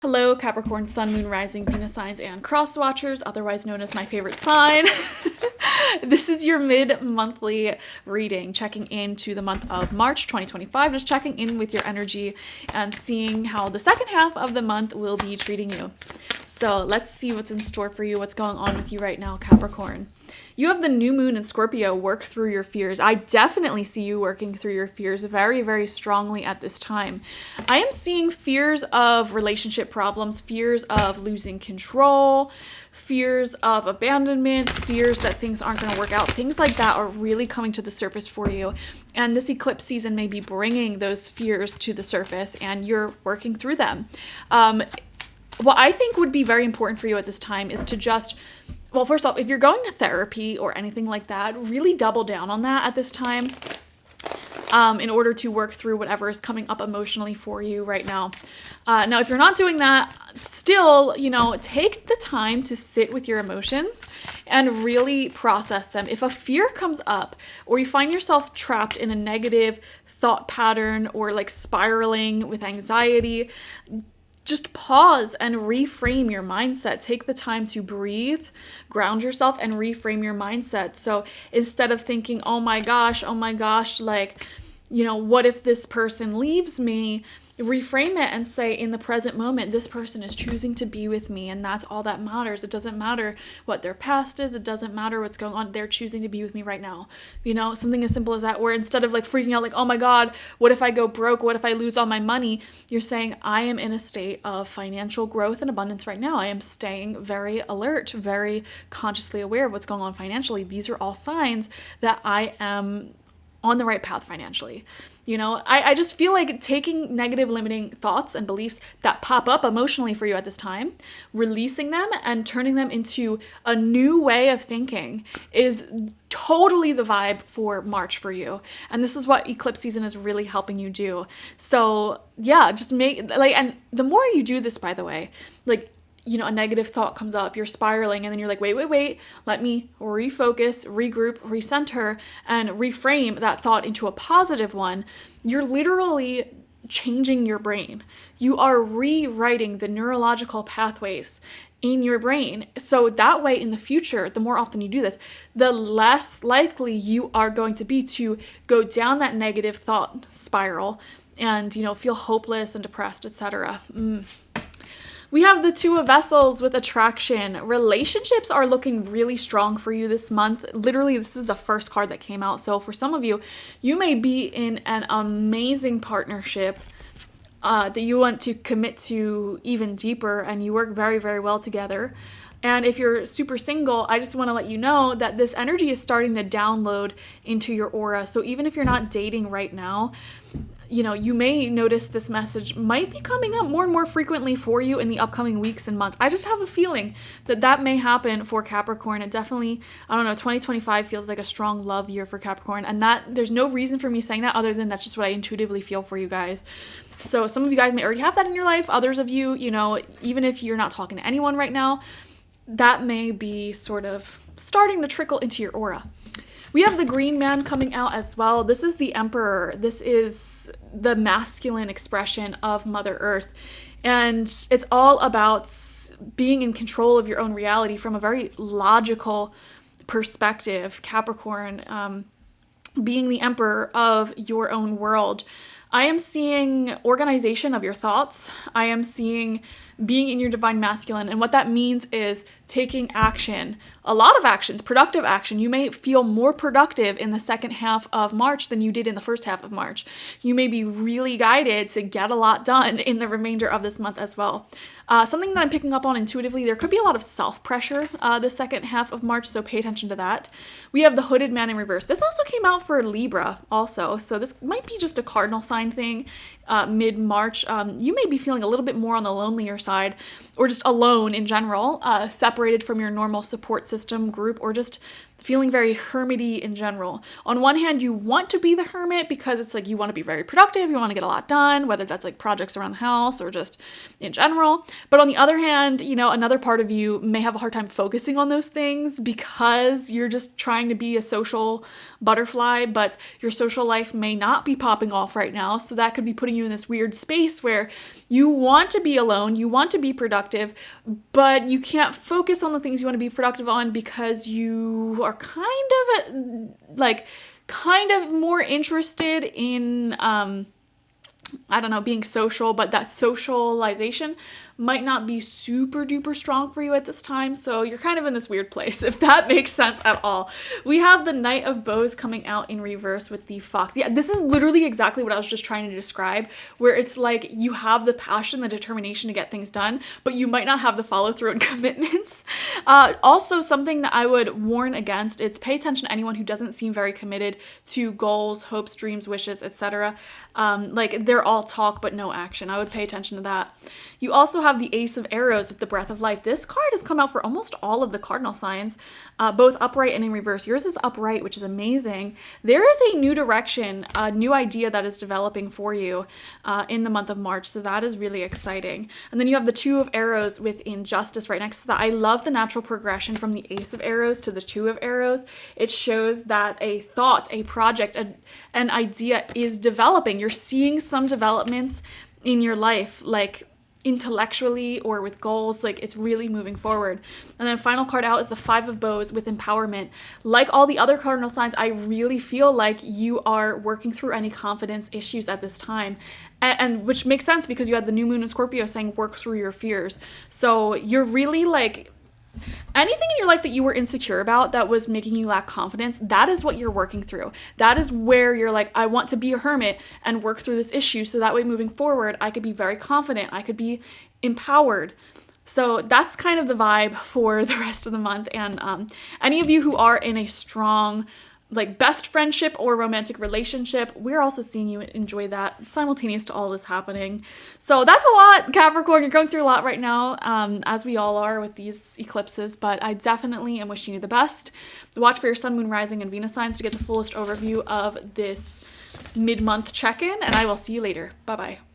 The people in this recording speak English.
Hello, Capricorn, Sun, Moon, Rising, Venus signs, and cross watchers, otherwise known as my favorite sign. This is your mid-monthly reading, checking into the month of March 2025, just checking in with your energy and seeing how the second half of the month will be treating you. So let's see what's in store for you, what's going on with you right now, Capricorn. You have the new moon in Scorpio. Work through your fears. I definitely see you working through your fears very, very strongly at this time. I am seeing fears of relationship problems, fears of losing control, fears of abandonment, fears that things aren't going to work out. Things like that are really coming to the surface for you. And this eclipse season may be bringing those fears to the surface and you're working through them. What I think would be very important for you at this time is to just, well, first off, if you're going to therapy or anything like that, really double down on that at this time in order to work through whatever is coming up emotionally for you right now. Now, if you're not doing that, still, take the time to sit with your emotions and really process them. If a fear comes up or you find yourself trapped in a negative thought pattern or like spiraling with anxiety, just pause and reframe your mindset. Take the time to breathe, ground yourself, and reframe your mindset. So instead of thinking, oh my gosh, like, what if this person leaves me? Reframe it and say, in the present moment, this person is choosing to be with me, and that's all that matters. It doesn't matter what their past is. It doesn't matter what's going on. They're choosing to be with me right now. Something as simple as that, where instead of like freaking out like, oh my God, what if I go broke? What if I lose all my money? You're saying, I am in a state of financial growth and abundance right now. I am staying very alert, very consciously aware of what's going on financially. These are all signs that I am on the right path financially. I just feel like taking negative limiting thoughts and beliefs that pop up emotionally for you at this time, releasing them and turning them into a new way of thinking is totally the vibe for March for you. And this is what eclipse season is really helping you do. So yeah, just and the more you do this, by the way, a negative thought comes up, you're spiraling, and then you're like, wait, let me refocus, regroup, recenter, and reframe that thought into a positive one. You're literally changing your brain. You are rewriting the neurological pathways in your brain. So that way in the future, the more often you do this, the less likely you are going to be to go down that negative thought spiral and, feel hopeless and depressed, etc. We have the Two of Vessels with attraction. Relationships are looking really strong for you this month. Literally, this is the first card that came out. So for some of you, you may be in an amazing partnership that you want to commit to even deeper, and you work very, very well together. And if you're super single, I just want to let you know that this energy is starting to download into your aura. So even if you're not dating right now, you may notice this message might be coming up more and more frequently for you in the upcoming weeks and months. I just have a feeling that may happen for Capricorn. It definitely, 2025 feels like a strong love year for Capricorn. And that there's no reason for me saying that other than that's just what I intuitively feel for you guys. So some of you guys may already have that in your life. Others of you, even if you're not talking to anyone right now, that may be sort of starting to trickle into your aura. We have the Green Man coming out as well. This is the Emperor. This is the masculine expression of Mother Earth. And it's all about being in control of your own reality from a very logical perspective. Capricorn, being the Emperor of your own world. I am seeing organization of your thoughts. I am seeing being in your divine masculine. And what that means is taking action, a lot of actions, productive action. You may feel more productive in the second half of March than you did in the first half of March. You may be really guided to get a lot done in the remainder of this month as well. Something that I'm picking up on intuitively, there could be a lot of self-pressure the second half of March, so pay attention to that. We have the Hooded Man in reverse. This also came out for Libra also, so this might be just a cardinal sign thing mid-March. You may be feeling a little bit more on the lonelier side, or just alone in general, separated from your normal support system group, or just feeling very hermity in general. On one hand, you want to be the hermit because it's like you want to be very productive, you want to get a lot done, whether that's like projects around the house or just in general. But on the other hand, you know, another part of you may have a hard time focusing on those things because you're just trying to be a social butterfly, but your social life may not be popping off right now. So that could be putting you in this weird space where you want to be alone, you want to be productive, but you can't focus on the things you want to be productive on because you are kind of more interested in I don't know, being social, but that socialization might not be super duper strong for you at this time. So you're kind of in this weird place, if that makes sense at all. We have the Knight of Bows coming out in reverse with the Fox. Yeah, this is literally exactly what I was just trying to describe, where it's like you have the passion, the determination to get things done, but you might not have the follow through and commitments. Also, something that I would warn against is pay attention to anyone who doesn't seem very committed to goals, hopes, dreams, wishes, etc. Like they're all talk but no action. I would pay attention to that. You also have the Ace of Arrows with the Breath of Life. This card has come out for almost all of the cardinal signs, both upright and in reverse. Yours is upright, which is amazing. There is a new direction, a new idea that is developing for you in the month of March, so that is really exciting. And then you have the Two of Arrows with Injustice right next to that. I love the natural progression from the Ace of Arrows to the Two of Arrows. It shows that a thought, a project, an idea is developing. You're seeing some developments in your life, like intellectually or with goals, like it's really moving forward. And then final card out is the Five of Bows with Empowerment. Like all the other cardinal signs, I really feel like you are working through any confidence issues at this time. And which makes sense because you had the new moon in Scorpio saying work through your fears. So you're really like, anything in your life that you were insecure about that was making you lack confidence, that is what you're working through. That is where you're like, I want to be a hermit and work through this issue so that way moving forward, I could be very confident, I could be empowered. So that's kind of the vibe for the rest of the month. And any of you who are in a strong like best friendship or romantic relationship, we're also seeing you enjoy that simultaneous to all this happening. So that's a lot, Capricorn. You're going through a lot right now, as we all are with these eclipses, but I definitely am wishing you the best. Watch for your sun, moon, rising, and Venus signs to get the fullest overview of this mid-month check-in, and I will see you later. Bye-bye.